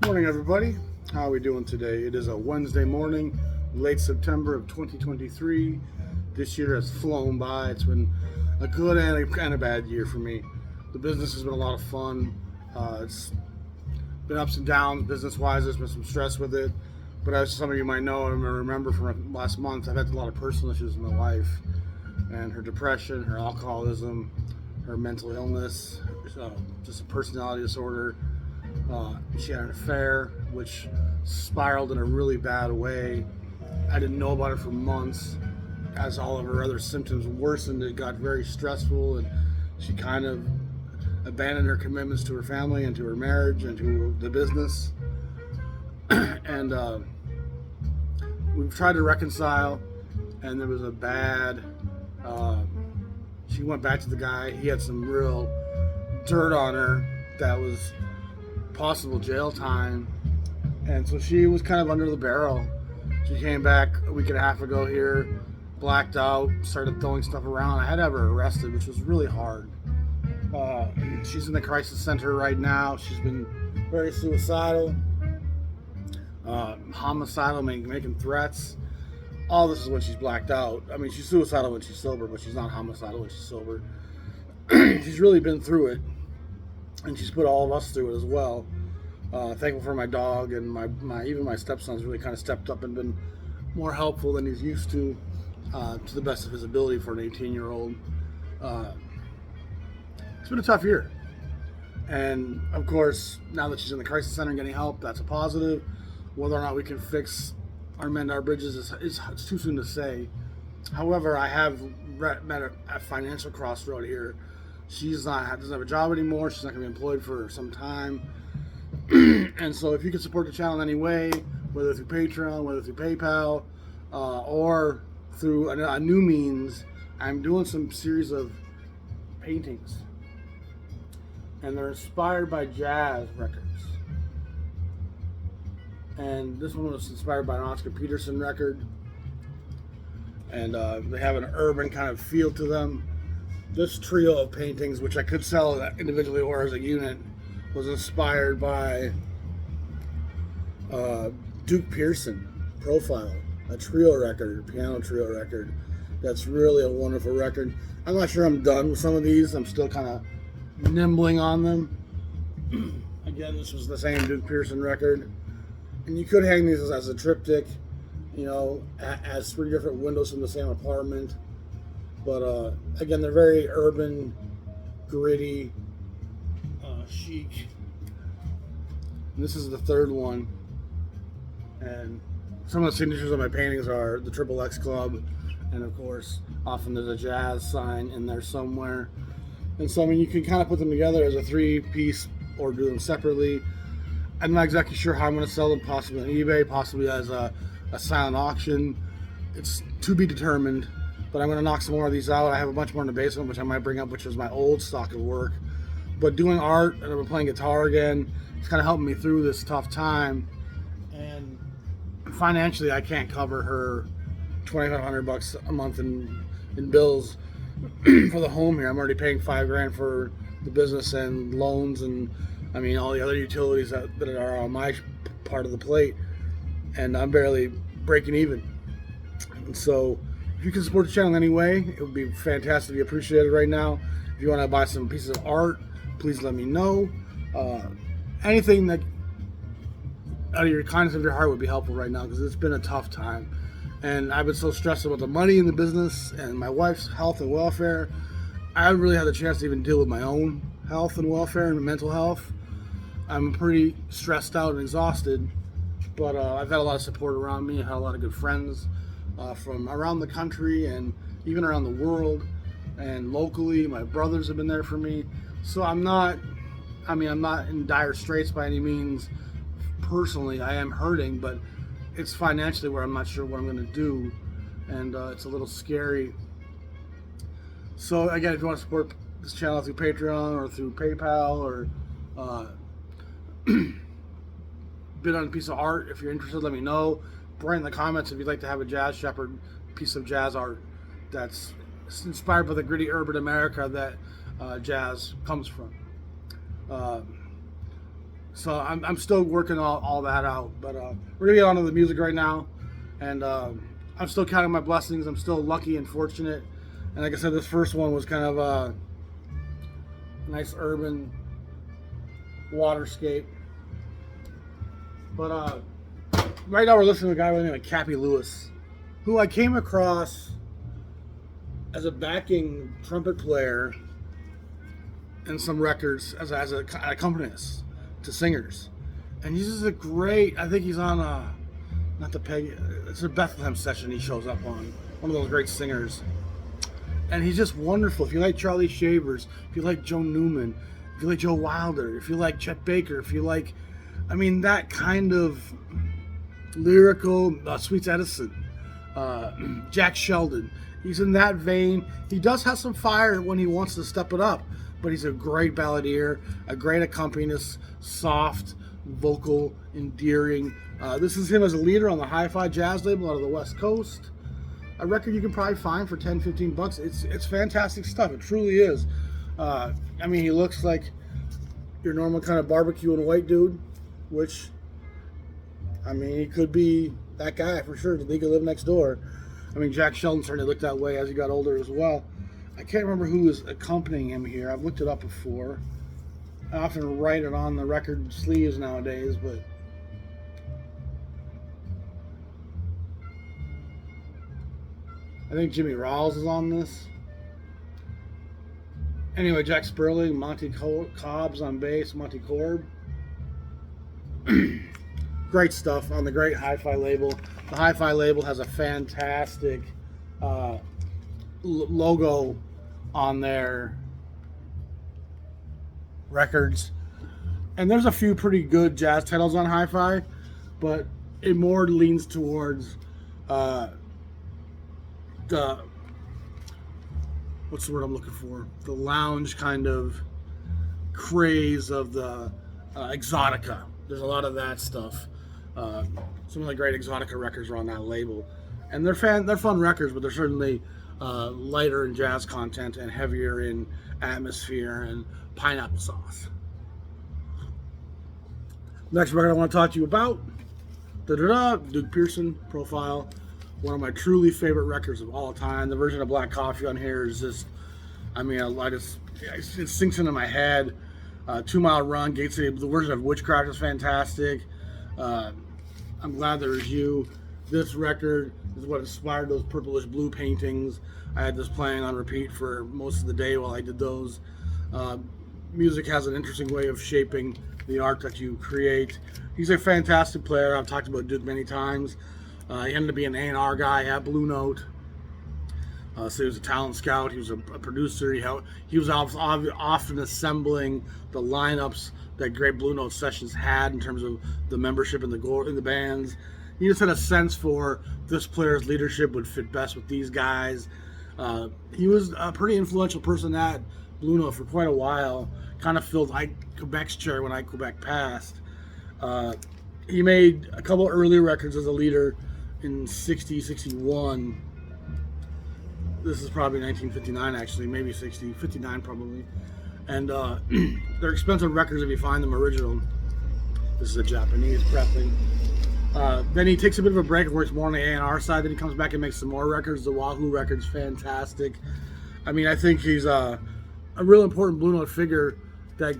Morning, everybody. How are we doing today? It is a Wednesday morning, late September of 2023. This year has flown by. It's been a good and a bad year for me. The business has been a lot of fun. It's been ups and downs business-wise. There's been some stress with it. But as some of you might know and remember from last month, I've had a lot of personal issues in my life. And her depression, her alcoholism, her mental illness, just a personality disorder. She had an affair, which spiraled in a really bad way. I didn't know about it for months. As all of her other symptoms worsened, it got very stressful, and she kind of abandoned her commitments to her family and to her marriage and to the business. And we've tried to reconcile, and there was a bad... she went back to the guy. He had some real dirt on her that was possible jail time, and so she was kind of under the barrel. She came back a week and a half ago here, blacked out, started throwing stuff around. I had to have her arrested, which was really hard. She's in the crisis center right now. She's been very suicidal, homicidal, making threats. All this is when she's blacked out. I mean, she's suicidal when she's sober, but she's not homicidal when she's sober. She's really been through it, and she's put all of us through it as well. Thankful for my dog, and even my stepson's really kind of stepped up and been more helpful than he's used to the best of his ability for an 18-year-old. It's been a tough year, and of course, now that she's in the crisis center and getting help, that's a positive. Whether or not we can fix or mend our bridges it's too soon to say. However, I have met a financial crossroad here. Doesn't have a job anymore. She's not going to be employed for some time. And so if you can support the channel in any way, whether through Patreon, whether through PayPal, or through a new means, I'm doing some series of paintings. And they're inspired by jazz records. And this one was inspired by an Oscar Peterson record. And they have an urban kind of feel to them. This trio of paintings, which I could sell individually or as a unit, was inspired by Duke Pearson Profile, a trio record, piano trio record. That's really a wonderful record. I'm not sure I'm done with some of these. I'm still kind of nibbling on them. Again, this was the same Duke Pearson record. And you could hang these as a triptych, as 3 different windows from the same apartment. But again, they're very urban, gritty, chic. And this is the third one. And some of the signatures of my paintings are the Triple X Club. And of course, often there's a jazz sign in there somewhere. And so, I mean, you can kind of put them together as a 3-piece or do them separately. I'm not exactly sure how I'm going to sell them, possibly on eBay, possibly as a silent auction. It's to be determined. But I'm going to knock some more of these out. I have a bunch more in the basement, which I might bring up, which is my old stock of work. But doing art, and I've been playing guitar again, it's kind of helping me through this tough time. And financially, I can't cover her $2,500 a month in bills for the home here. I'm already paying $5,000 for the business and loans, and I mean all the other utilities that are on my part of the plate, and I'm barely breaking even. And so, if you can support the channel in any way, it would be fantastically appreciated right now. If you want to buy some pieces of art, please let me know. Anything that out of your kindness of your heart would be helpful right now, because it's been a tough time. And I've been so stressed about the money in the business and my wife's health and welfare. I haven't really had the chance to even deal with my own health and welfare and mental health. I'm pretty stressed out and exhausted, but I've had a lot of support around me. I had a lot of good friends from around the country and even around the world and locally. My brothers have been there for me. So I'm not in dire straits by any means. Personally, I am hurting, but it's financially where I'm not sure what I'm going to do, and it's a little scary. So again, if you want to support this channel through Patreon or through PayPal, or bid on a piece of art, if you're interested, let me know. Write in the comments if you'd like to have a Jazz Shepherd piece of jazz art that's inspired by the gritty urban America that jazz comes from. So I'm still working all that out. But we're gonna get on to the music right now, and I'm still counting my blessings. I'm still lucky and fortunate. And like I said, this first one was kind of a nice urban waterscape. But right now we're listening to a guy by the name of Cappy Lewis, who I came across as a backing trumpet player in some records as an accompanist to singers. And he's just a great, I think he's on not the Peg, it's a Bethlehem session he shows up on. One of those great singers. And he's just wonderful. If you like Charlie Shavers, if you like Joe Newman, if you like Joe Wilder, if you like Chet Baker, if you like, I mean, that kind of lyrical, Sweets Edison, Jack Sheldon. He's in that vein. He does have some fire when he wants to step it up, but he's a great balladeer, a great accompanist, soft, vocal, endearing. This is him as a leader on the HiFi jazz label out of the West Coast. A record you can probably find for $10-15. It's fantastic stuff. It truly is. I mean, he looks like your normal kind of barbecue and white dude, which, I mean, he could be that guy for sure. He could live next door. I mean, Jack Sheldon certainly looked that way as he got older as well. I can't remember who was accompanying him here. I've looked it up before. I often write it on the record sleeves nowadays, but I think Jimmy Rawls is on this. Anyway, Jack Sperling, Monty Cobb's on bass, Monty Korb. Great stuff on the great HiFi label. The HiFi label has a fantastic logo on their records. And there's a few pretty good jazz titles on HiFi, but it more leans towards the, what's the word I'm looking for? The lounge kind of craze of the exotica. There's a lot of that stuff. Some of the great exotica records are on that label, and they're fun records, but they're certainly lighter in jazz content and heavier in atmosphere and pineapple sauce. Next record I want to talk to you about, Duke Pearson, Profile. One of my truly favorite records of all time. The version of Black Coffee on here is just, I mean, it sinks into my head. 2 Mile Run, Gate City, the version of Witchcraft is fantastic. I'm Glad There's You. This record is what inspired those purplish blue paintings. I had this playing on repeat for most of the day while I did those. Music has an interesting way of shaping the art that you create. He's a fantastic player. I've talked about Duke many times. He ended up being an A&R guy at Blue Note. So he was a talent scout. He was a producer. He was often assembling the lineups that great Blue Note sessions had in terms of the membership in the bands. He just had a sense for this player's leadership would fit best with these guys. He was a pretty influential person at Blue Note for quite a while. Kind of filled Quebec's chair when Quebec passed. He made a couple early records as a leader in 60, 61. This is probably 1959, actually, maybe 60, 59 probably. And they're expensive records if you find them original. This is a Japanese prepping. Then he takes a bit of a break and works more on the A&R side. Then he comes back and makes some more records. The Wahoo record's fantastic. I mean, I think he's a real important Blue Note figure that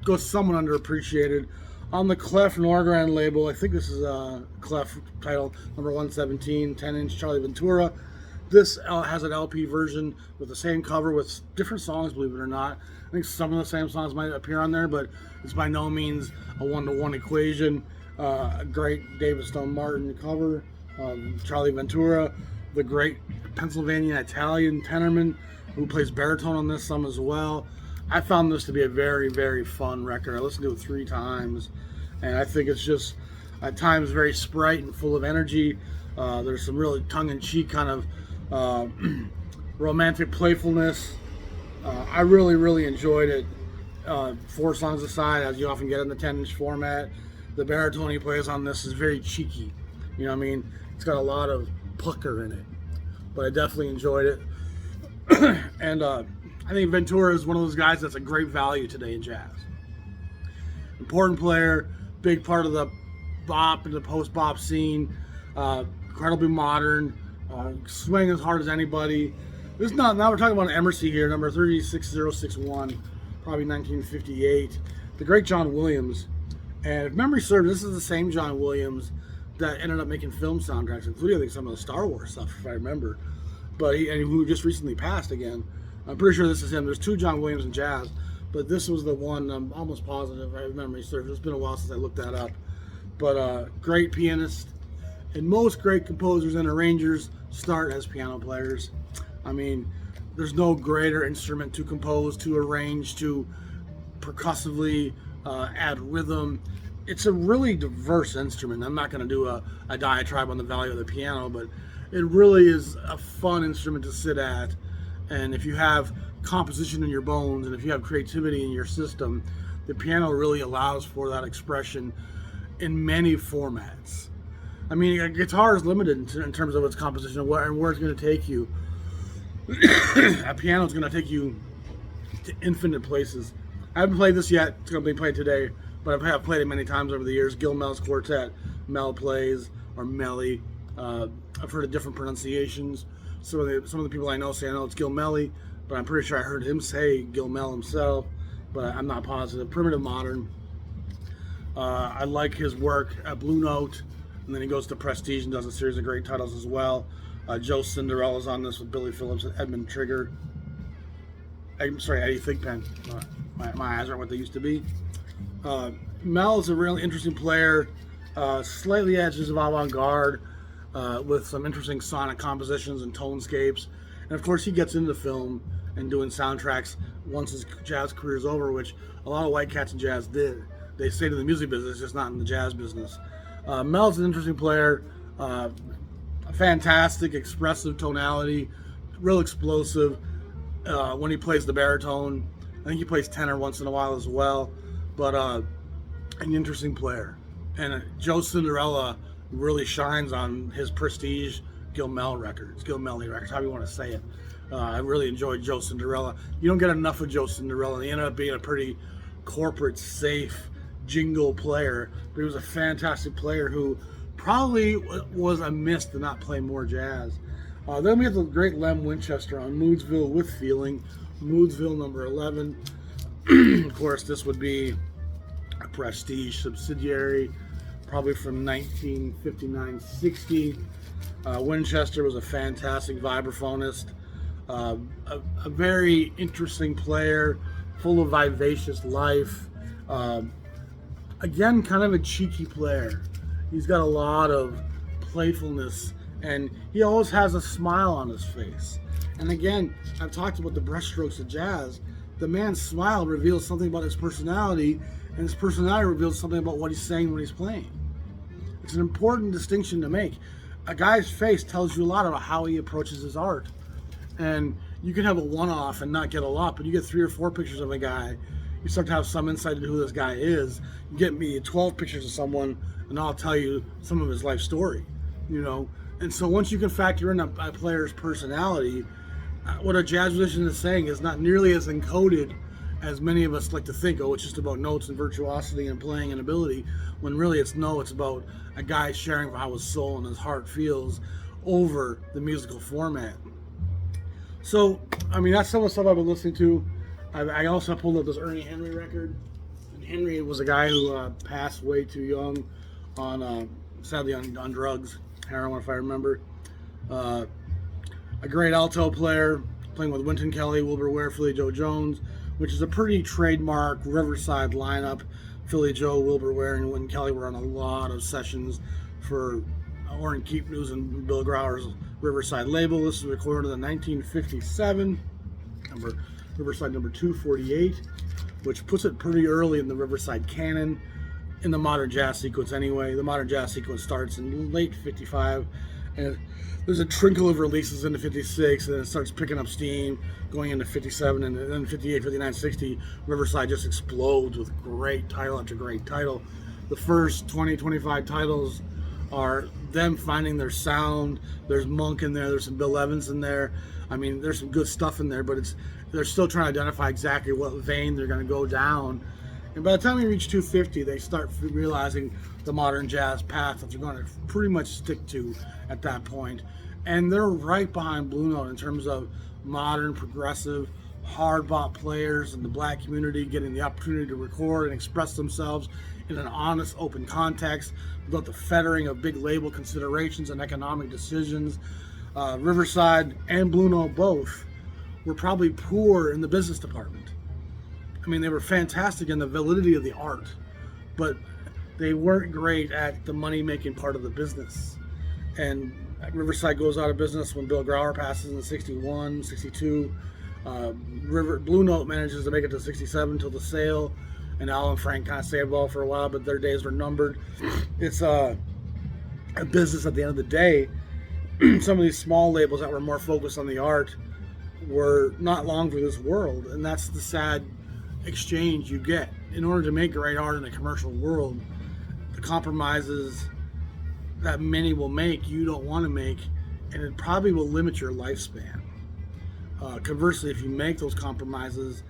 goes somewhat underappreciated. On the Clef Norgran label, I think this is a Clef title, number 117, 10-inch Charlie Ventura. This has an LP version with the same cover with different songs, believe it or not. I think some of the same songs might appear on there, but it's by no means a one-to-one equation. A great David Stone Martin cover, Charlie Ventura, the great Pennsylvania Italian tenorman who plays baritone on this some as well. I found this to be a very, very fun record. I listened to it 3 times, and I think it's just at times very sprite and full of energy. There's some really tongue-in-cheek kind of romantic playfulness. I really, really enjoyed it. 4 songs aside, as you often get in the 10-inch format. The baritone he plays on this is very cheeky. You know what I mean? It's got a lot of pucker in it. But I definitely enjoyed it. And I think Ventura is one of those guys that's a great value today in jazz. important player, big part of the bop and the post-bop scene, incredibly modern, swing as hard as anybody. This is not, now we're talking about an Emerson here, number 36061, probably 1958. The great John Williams. And if memory serves, this is the same John Williams that ended up making film soundtracks, including I think some of the Star Wars stuff, if I remember. But who just recently passed again. I'm pretty sure this is him. There's two John Williams in jazz, but this was the one. I'm almost positive. I have memory serves. It's been a while since I looked that up. But great pianist, and most great composers and arrangers start as piano players. I mean, there's no greater instrument to compose, to arrange, to percussively add rhythm. It's a really diverse instrument. I'm not going to do a diatribe on the value of the piano, but it really is a fun instrument to sit at. And if you have composition in your bones and if you have creativity in your system, the piano really allows for that expression in many formats. I mean, a guitar is limited in terms of its composition and where it's going to take you. A piano is going to take you to infinite places. I haven't played this yet. It's going to be played today, but I have played it many times over the years. Gil Mel's Quartet, Mel plays, or Melly. I've heard of different pronunciations. Some of the people I know say I know it's Gil Melly, but I'm pretty sure I heard him say Gil Mel himself, but I'm not positive. Primitive Modern. I like his work at Blue Note, and then he goes to Prestige and does a series of great titles as well. Joe Cinderella's on this with Billy Phillips and Edmund Trigger. I'm sorry, Eddie Thigpen. My eyes aren't what they used to be. Mel is a really interesting player, slightly edges of avant-garde, with some interesting sonic compositions and tonescapes. And of course he gets into film and doing soundtracks once his jazz career is over, which a lot of white cats in jazz did. They stayed in the music business, just not in the jazz business. Mel's an interesting player, a fantastic, expressive tonality, real explosive when he plays the baritone. I think he plays tenor once in a while as well, but an interesting player. And Joe Cinderella really shines on his Prestige Gil Melly records, however you want to say it. I really enjoyed Joe Cinderella. You don't get enough of Joe Cinderella. He ended up being a pretty corporate, safe jingle player, but he was a fantastic player who probably was amiss to not play more jazz. Then we have the great Lem Winchester on Moodsville with Feeling, Moodsville number 11. Of course, this would be a Prestige subsidiary, probably from 1959-60. Winchester was a fantastic vibraphonist, a very interesting player, full of vivacious life. Again, kind of a cheeky player. He's got a lot of playfulness, and he always has a smile on his face. And again, I've talked about the brushstrokes of jazz. The man's smile reveals something about his personality, and his personality reveals something about what he's saying when he's playing. It's an important distinction to make. A guy's face tells you a lot about how he approaches his art. And you can have a one-off and not get a lot, but you get 3 or 4 pictures of a guy, you start to have some insight into who this guy is. You get me 12 pictures of someone, and I'll tell you some of his life story, you know. And so once you can factor in a player's personality, what a jazz musician is saying is not nearly as encoded as many of us like to think. Oh, it's just about notes and virtuosity and playing and ability, when really it's about a guy sharing how his soul and his heart feels over the musical format. So, I mean, that's some of the stuff I've been listening to. I also pulled up this Ernie Henry record. And Henry was a guy who passed way too young on, sadly, on drugs, heroin, if I remember. A great alto player, playing with Wynton Kelly, Wilbur Ware, Philly Joe Jones, which is a pretty trademark Riverside lineup. Philly Joe, Wilbur Ware, and Wynton Kelly were on a lot of sessions for Orrin Keepnews and Bill Grauer's Riverside label. This is recorded in 1957, Riverside number 248, which puts it pretty early in the Riverside canon, in the modern jazz sequence anyway. The modern jazz sequence starts in late 55, and there's a trickle of releases into 56, and then it starts picking up steam going into 57, and then 58, 59, 60, Riverside just explodes with great title after great title. The first 20, 25 titles are them finding their sound. There's Monk in there, there's some Bill Evans in there. I mean, there's some good stuff in there, but they're still trying to identify exactly what vein they're going to go down. And by the time you reach 250, they start realizing the modern jazz path that they're going to pretty much stick to at that point. And they're right behind Blue Note in terms of modern, progressive, hard-bought players in the black community getting the opportunity to record and express themselves in an honest, open context without the fettering of big label considerations and economic decisions. Riverside and Blue Note both were probably poor in the business department. I mean, they were fantastic in the validity of the art, but they weren't great at the money-making part of the business. And Riverside goes out of business when Bill Grauer passes in 61, 62. Blue Note manages to make it to 67 until the sale, and Al and Frank kind of saved it all for a while, but their days were numbered. It's a business at the end of the day. Some of these small labels that were more focused on the art were not long for this world, and that's the sad exchange you get. In order to make great art in a commercial world, the compromises that many will make, you don't want to make, and it probably will limit your lifespan. Conversely, if you make those compromises,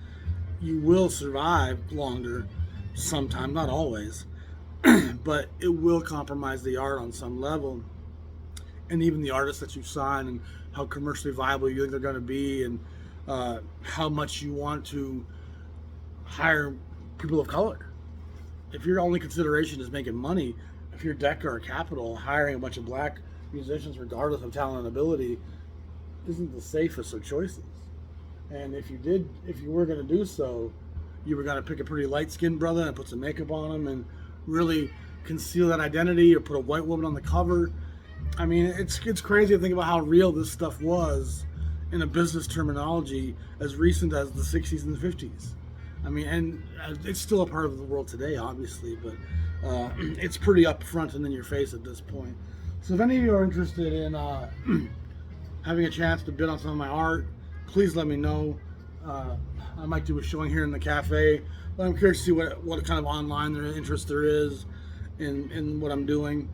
you will survive longer sometimes, not always, but it will compromise the art on some level, and even the artists that you sign and how commercially viable you think they're going to be, and how much you want to hire people of color. If your only consideration is making money, if you're Decca or Capitol, hiring a bunch of black musicians regardless of talent and ability isn't the safest of choices. And if you were going to do so, you were going to pick a pretty light-skinned brother and put some makeup on him and really conceal that identity, or put a white woman on the cover. I mean, it's crazy to think about how real this stuff was in a business terminology as recent as the 60s and the 50s. I mean, and it's still a part of the world today, obviously, but it's pretty upfront and in your face at this point. So if any of you are interested in having a chance to bid on some of my art, please let me know. I might do a showing here in the cafe, but I'm curious to see what kind of online interest there is in what I'm doing.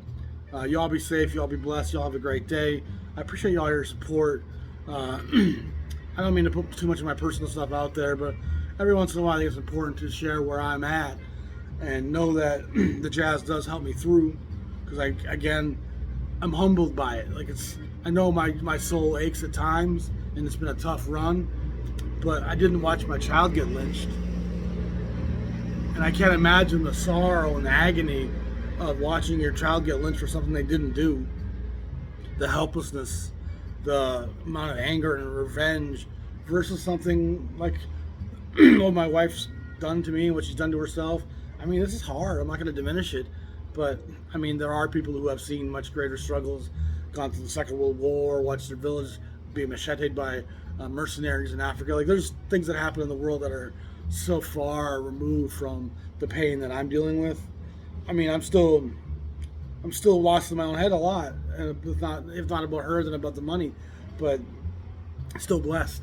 Y'all be safe, y'all be blessed, y'all have a great day. I appreciate y'all your support. I don't mean to put too much of my personal stuff out there, but every once in a while I think it's important to share where I'm at and know that the jazz does help me through, because I'm humbled by it. I know my soul aches at times, and it's been a tough run, but I didn't watch my child get lynched. And I can't imagine the sorrow and the agony of watching your child get lynched for something they didn't do. The helplessness, the amount of anger and revenge versus something like what my wife's done to me, what she's done to herself. I mean, this is hard. I'm not going to diminish it, but I mean, there are people who have seen much greater struggles, gone through the Second World War, watched their village be macheted by mercenaries in Africa. Like, there's things that happen in the world that are so far removed from the pain that I'm dealing with. I mean, I'm still lost in my own head a lot, and if not about her, then about the money, but still blessed,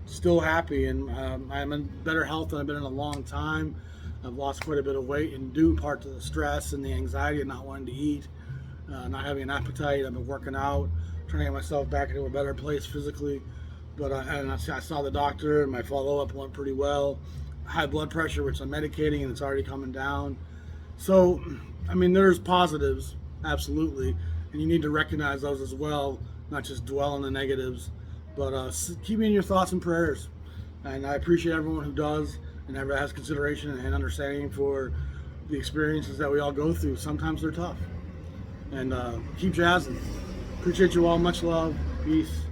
still happy, and I'm in better health than I've been in a long time. I've lost quite a bit of weight, and due in part to the stress and the anxiety of not wanting to eat, not having an appetite. I've been working out, trying to get myself back into a better place physically. But I saw the doctor, and my follow-up went pretty well. High blood pressure, which I'm medicating, and it's already coming down. So, I mean, there's positives, absolutely, and you need to recognize those as well, not just dwell on the negatives. But keep me in your thoughts and prayers. And I appreciate everyone who does and ever has consideration and understanding for the experiences that we all go through. Sometimes they're tough. And keep jazzing. Appreciate you all. Much love. Peace.